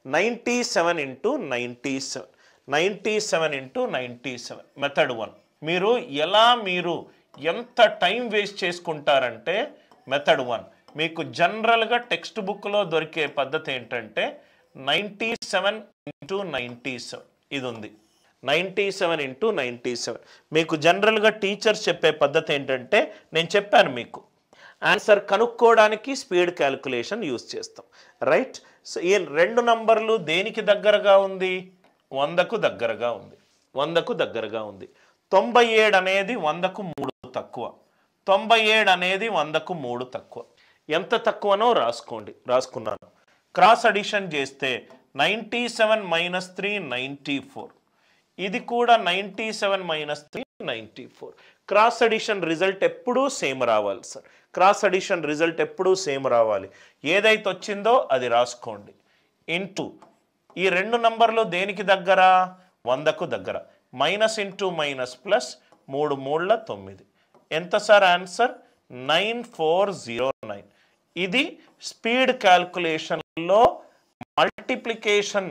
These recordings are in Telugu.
97 into 97. 97 into 97 method 1. మీరు ఎంత టైం వేస్ట్ చేసుకుంటారంటే మెథడ్ 1 మీకు జనరల్గా టెక్స్ట్ బుక్లో దొరికే పద్ధతి ఏంటంటే 97 into 97 ఇది ఉంది. 97 into 97 మీకు జనరల్గా టీచర్స్ చెప్పే పద్ధతి ఏంటంటే నేను చెప్పాను మీకు ఆన్సర్ కనుక్కోవడానికి స్పీడ్ క్యాలిక్యులేషన్ యూజ్ చేస్తాం, రైట్? సో ఈ రెండు నంబర్లు దేనికి దగ్గరగా ఉంది? 100కు దగ్గరగా ఉంది. 100కు దగ్గరగా ఉంది. 97 అనేది 100కు 3 తక్కువ. 97 అనేది 100కు 3 తక్కువ. ఎంత తక్కువనో రాసుకున్నాను. క్రాస్ అడిషన్ చేస్తే 97 minus 3 94. ఇది కూడా 97 minus 3 94. క్రాస్ అడిషన్ రిజల్ట్ ఎప్పుడూ సేమ్ రావాలి సార్. క్రాస్ అడిషన్ రిజల్ట్ ఎప్పుడూ సేమ్ రావాలి. ఏదైతే వచ్చిందో అది రాసుకోండి. ఇంటూ ఈ రెండు నంబర్లు దేనికి దగ్గర? 100కు దగ్గర. Minus into minus plus 3 3 9. ఎంత సార్ ఆన్సర్? 9409. ఇది స్పీడ్ క్యాల్కులేషన్లో మల్టిప్లికేషన్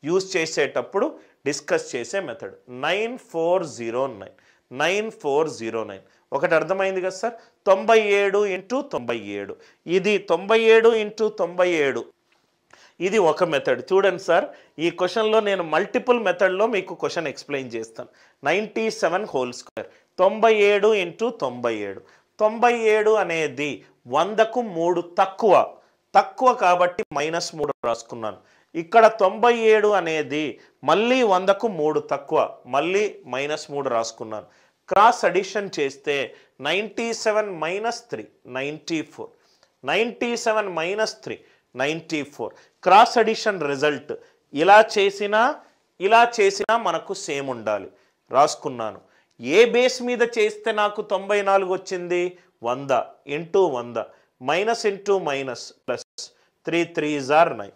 యూజ్ చేసేటప్పుడు డిస్కస్ చేసే మెథడ్. 9409. ఒకటి అర్థమైంది కదా సార్? 97 into 97. ఇది 97 into 97. ఇది ఒక మెథడ్. చూడండి సార్, ఈ క్వశ్చన్లో నేను మల్టిపుల్ మెథడ్లో మీకు క్వశ్చన్ ఎక్స్ప్లెయిన్ చేస్తాను. 97 whole square. 97 into 97. 97 అనేది 100కు 3 తక్కువ కాబట్టి -3 రాసుకున్నాను. ఇక్కడ 97 అనేది మళ్ళీ 100కు 3 తక్కువ, మళ్ళీ -3 రాసుకున్నాను. క్రాస్ అడిషన్ చేస్తే 97 minus 3 94. 97 minus 3 94. Cross addition result ఇలా చేసినా మనకు సేమ్ ఉండాలి. రాసుకున్నాను. ఏ బేస్ మీద చేస్తే నాకు 94 వచ్చింది? 100 into 100 minus into minus plus 3 3s are 9.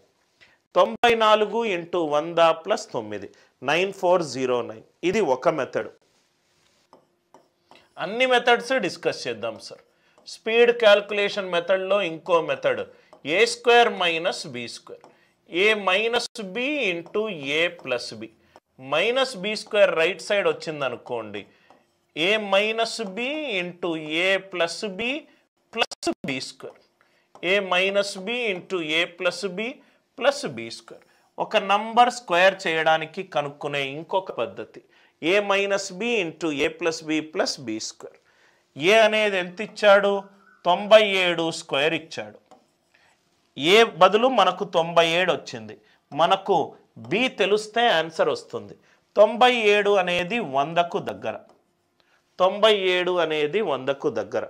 94 into 100 plus 9 9409. ఇది ఒక మెథడ్. అన్ని మెథడ్స్ డిస్కస్ చేద్దాం సార్. స్పీడ్ క్యాల్కులేషన్ మెథడ్లో ఇంకో method a square minus b square. a minus b into a plus b. Minus b square right side వచ్చింది అనుకోండి. a minus b into a plus b plus b square. a minus b into a plus b plus b square. ఒక నంబర్ స్క్వేర్ చేయడానికి కనుక్కునే ఇంకొక పద్ధతి a minus b into a plus b plus b square. a అనేది ఎంత ఇచ్చాడు? 97 స్క్వేర్ ఇచ్చాడు. a బదులు మనకు 97 వచ్చింది. మనకు b తెలిస్తే ఆన్సర్ వస్తుంది. 97 అనేది 100కు దగ్గర. 97 అనేది 100కు దగ్గర.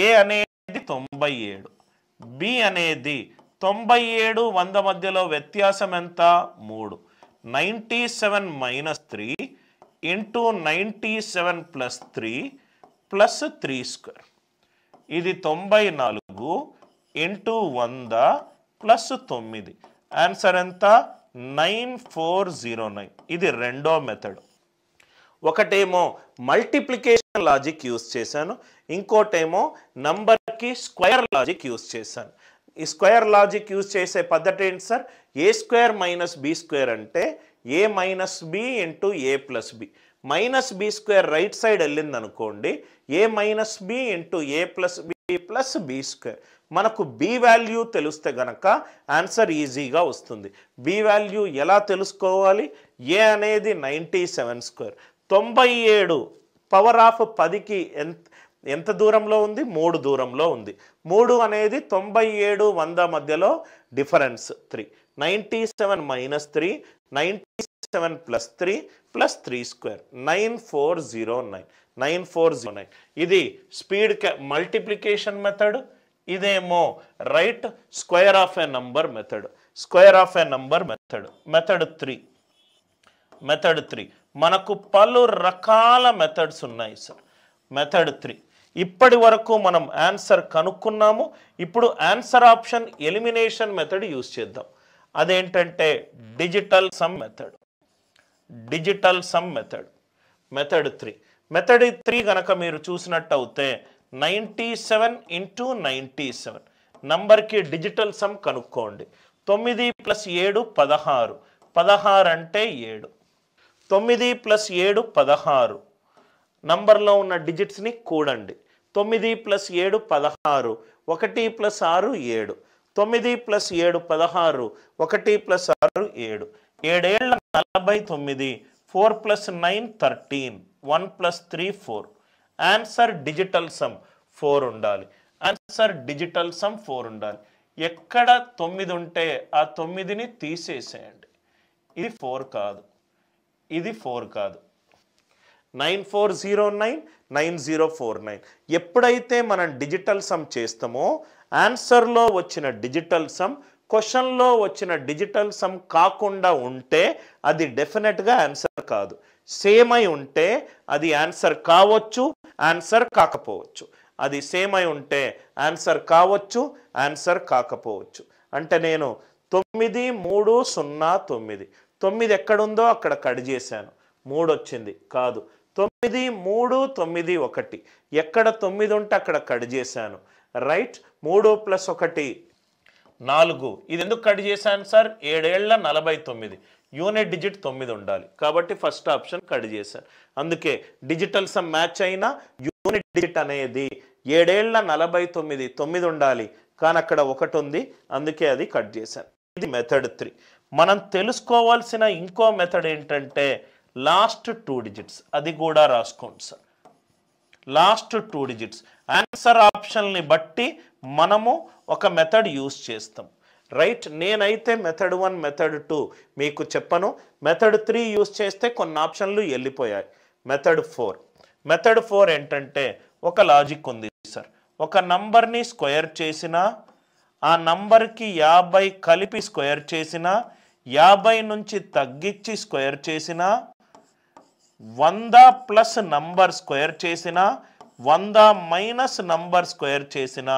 a అనేది 97. b అనేది 97 100 మధ్యలో వ్యత్యాసం ఎంత? 3. 97 minus 3 into 97 plus 3 plus 3 square. ఇది 94 into 100 plus 9. ఆన్సర్ ఎంత? 9409. ఇది రెండో మెథడ్. ఒకటేమో మల్టిప్లికేషన్ లాజిక్ యూజ్ చేశాను, ఇంకోటేమో నంబర్కి స్క్వేర్ లాజిక్ యూజ్ చేశాను. ఈ స్క్వేర్ లాజిక్ యూజ్ చేసే పద్ధతి ఏంటి sir? A square minus B square అంటే A minus B into A plus B. Minus B square right side వెళ్ళింది అనుకోండి, A minus B into A plus B plus B square. మనకు బి వాల్యూ తెలిస్తే గనక ఆన్సర్ ఈజీగా వస్తుంది. బి వాల్యూ ఎలా తెలుసుకోవాలి? ఏ అనేది 97 స్క్వేర్. 97 పవర్ ఆఫ్ 10కి ఎంత దూరంలో ఉంది? 3 దూరంలో ఉంది. 3 అనేది 97 100 మధ్యలో difference 3. 97 minus 3 97 plus 3 plus 3 square 9409. 9409. ఇది స్పీడ్ మల్టిప్లికేషన్ మెథడ్. ఇదేమో right square of a number method. Square of a number method. Method 3. మనకు పలు రకాల మెథడ్స్ ఉన్నాయి సార్. మెథడ్ 3 ఇప్పటి వరకు మనం ఆన్సర్ కనుక్కున్నాము. ఇప్పుడు answer option elimination method use చేద్దాం. అదేంటంటే digital sum method. Method 3. Method 3 కనుక మీరు చూసినట్టు అయితే 97 into 97 నంబర్కి డిజిటల్ సమ్ కనుక్కోండి. 9 + 7 16, 16 అంటే 7. 9 + 7 16. నంబర్లో ఉన్న డిజిట్స్ని కూడండి. 9 + 7 16, 1 + 6 7. 9 + 7 16, 1 + 6 7. 7 ఏళ్ల 49, 4 + 9 13, 1 + 3 4. ఆన్సర్ డిజిటల్ సమ్ 4 ఉండాలి. ఆన్సర్ డిజిటల్ సమ్ 4 ఉండాలి. ఎక్కడ 9 ఉంటే ఆ 9ని తీసేసేయండి. ఇది 4 కాదు, ఇది 4 కాదు. 9409 9049. ఎప్పుడైతే మనం డిజిటల్ సమ్ చేస్తామో ఆన్సర్లో వచ్చిన డిజిటల్ సమ్ క్వశ్చన్లో వచ్చిన డిజిటల్ సమ్ కాకుండా ఉంటే అది డెఫినెట్గా ఆన్సర్ కాదు. సేమ్ అయి ఉంటే అది ఆన్సర్ కావచ్చు, ఆన్సర్ కాకపోవచ్చు. అది సేమ్ అయి ఉంటే ఆన్సర్ కావచ్చు, ఆన్సర్ కాకపోవచ్చు. అంటే నేను 9 3 0 9. 9 ఎక్కడుందో అక్కడ కట్ చేశాను, 3 వచ్చింది. కాదు, 9 3 9 1. ఎక్కడ 9 ఉంటే అక్కడ కట్ చేశాను. రైట్. 3 + 1 4. ఇది ఎందుకు కట్ చేశాను సార్? 7 ఏళ్ల 49. యూనిట్ డిజిట్ 9 ఉండాలి కాబట్టి ఫస్ట్ ఆప్షన్ కట్ చేశాను. అందుకే డిజిటల్ సమ్ మ్యాచ్ అయినా యూనిట్ డిజిట్ అనేది 7 ఏళ్ల 49 9 ఉండాలి, కానీ అక్కడ 1 ఉంది, అందుకే అది కట్ చేశాను. ఇది మెథడ్ 3. మనం తెలుసుకోవాల్సిన ఇంకో మెథడ్ ఏంటంటే లాస్ట్ 2 డిజిట్స్. అది కూడా రాసుకోండి సార్. లాస్ట్ 2 డిజిట్స్ ఆన్సర్ ఆప్షన్ని బట్టి మనము ఒక మెథడ్ యూస్ చేస్తాం. రైట్. నేనైతే మెథడ్ 1 మెథడ్ 2 మీకు చెప్పను. మెథడ్ 3 యూస్ చేస్తే కొన్ని ఆప్షన్లు వెళ్ళిపోయాయి. మెథడ్ 4 ఏంటంటే ఒక లాజిక్ ఉంది సార్. ఒక నంబర్ని స్క్వేర్ చేసినా, ఆ నంబర్కి 50 కలిపి స్క్వేర్ చేసినా, 50 నుంచి తగ్గించి స్క్వేర్ చేసినా, 100 ప్లస్ నంబర్ స్క్వేర్ చేసినా, 100 మైనస్ నంబర్ స్క్వేర్ చేసినా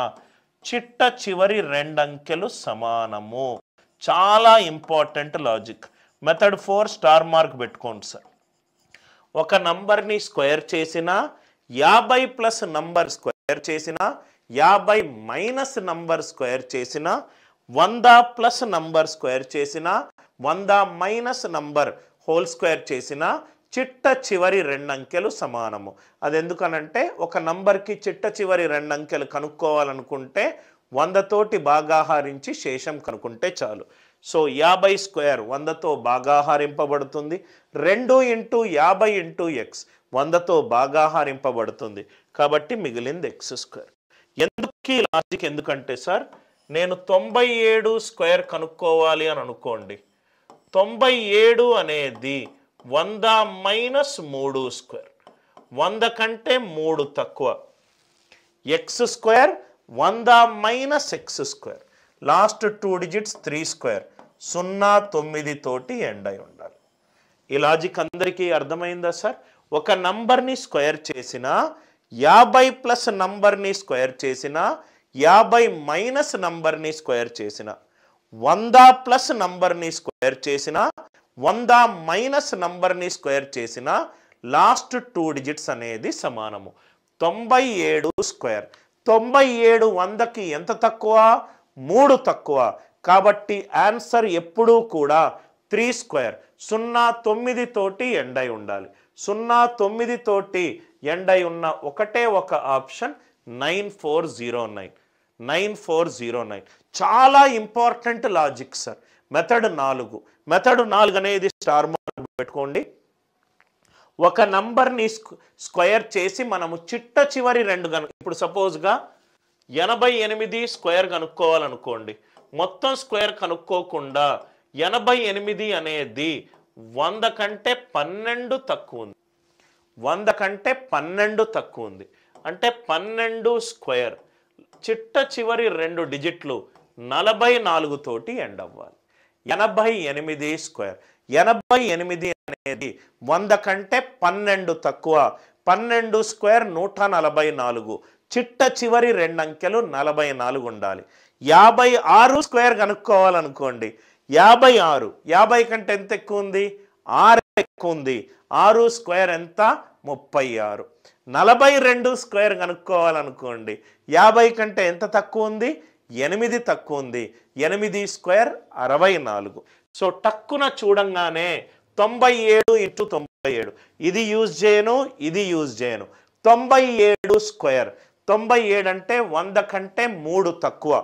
చిట్ట చివరి 2 అంకెలు సమానము. చాలా important logic. Method 4 star mark పెట్టుకోండి సార్. ఒక నంబర్ని స్క్వేర్ చేసినా, 50 ప్లస్ నంబర్ స్క్వేర్ చేసినా, 50 మైనస్ నంబర్ స్క్వేర్ చేసినా, 100 ప్లస్ నంబర్ స్క్వేర్ చేసినా, 100 మైనస్ నంబర్ హోల్ స్క్వేర్ చేసినా చిట్ట చివరి 2 అంకెలు సమానము. అది ఎందుకనంటే ఒక నంబర్కి చిట్ట చివరి 2 అంకెలు కనుక్కోవాలనుకుంటే 100 తోటి భాగాహారించి శేషం కనుక్కుంటే చాలు. సో 50 స్క్వేర్ 100తో భాగాహారింపబడుతుంది. 2 × 50 × x 100తో భాగాహారింపబడుతుంది. కాబట్టి మిగిలింది x². ఎందుకు ఈ లాజిక్? ఎందుకంటే సార్ నేను 97 స్క్వేర్ కనుక్కోవాలి అని అనుకోండి. 97 అనేది 100 మైనస్ 3 స్క్వేర్. 100 కంటే 3 తక్కువ. x² 100 minus x². Last 2 digits 3². 0 9 తోటి ఎండ్ అయి ఉండాలి. ఈ లాజిక్ అందరికీ అర్థమైందా సార్? ఒక నంబర్ని స్క్వేర్ చేసిన, 50 ప్లస్ నంబర్ని స్క్వేర్ చేసిన, 50 మైనస్ నంబర్ని స్క్వేర్ చేసిన, 100 ప్లస్ నంబర్ని స్క్వేర్ చేసిన, 100 మైనస్ నంబర్ని స్క్వేర్ చేసిన లాస్ట్ 2 డిజిట్స్ అనేది సమానము. 97 స్క్వేర్. 97 100కి ఎంత తక్కువ? 3 తక్కువ. కాబట్టి ఆన్సర్ ఎప్పుడూ కూడా 3². 0 9 తోటి ఎండ్ అయి ఉండాలి. 0 9 తోటి ఎండ్ అయి ఉన్న ఒకటే ఒక ఆప్షన్ 9409. 9409 చాలా important logic sir. Method 4. Method 4 అనేది స్టార్ మార్క్ పెట్టుకోండి. ఒక నంబర్ని స్క్వేర్ చేసి మనము చిట్ట చివరి 2 ఇప్పుడు సపోజ్గా 88 స్క్వేర్ కనుక్కోవాలనుకోండి. మొత్తం స్క్వేర్ కనుక్కోకుండా 88 అనేది 100 కంటే 12 తక్కువ ఉంది. 100 కంటే 12 తక్కువ ఉంది. అంటే 12 స్క్వేర్ చిట్ట చివరి 2 డిజిట్లు 44 తోటి ఎండ్ అవ్వాలి. 88 స్క్వేర్. 88 అనేది 100 కంటే 12 తక్కువ. 12 స్క్వేర్ 144. చిట్ట చివరి 2 అంకెలు 44 ఉండాలి. 56 స్క్వేర్ కనుక్కోవాలనుకోండి. 56. 50 కంటే ఎంత ఎక్కువ ఉంది? 6 ఎక్కువ ఉంది. 6 స్క్వేర్ ఎంత? 36. 42 స్క్వేర్ కనుక్కోవాలనుకోండి. 50 కంటే ఎంత తక్కువ ఉంది? 8 తక్కువ ఉంది, 8 స్క్వేర్ 64. సో టక్కున చూడంగానే 97 ఇంటూ 97, ఇది యూజ్ చేయను, ఇది యూజ్ చేయను. 97 స్క్వేర్, 97 అంటే 100 కంటే 3 తక్కువ.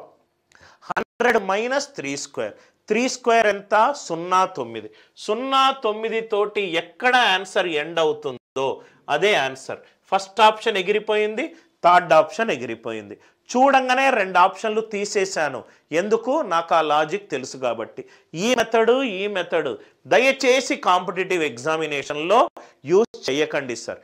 100 మైనస్ 3 స్క్వేర్, 3 స్క్వేర్ ఎంత? 09. 09 తోటి ఎక్కడ ఆన్సర్ ఎండ్ అవుతుందో అదే ఆన్సర్. ఫస్ట్ ఆప్షన్ ఎగిరిపోయింది, థర్డ్ ఆప్షన్ ఎగిరిపోయింది. చూడంగానే 2 ఆప్షన్లు తీసేశాను. ఎందుకు? నాకు ఆ లాజిక్ తెలుసు కాబట్టి. ఈ మెథడు దయచేసి కాంపిటేటివ్ ఎగ్జామినేషన్లో యూజ్ చేయకండి సార్.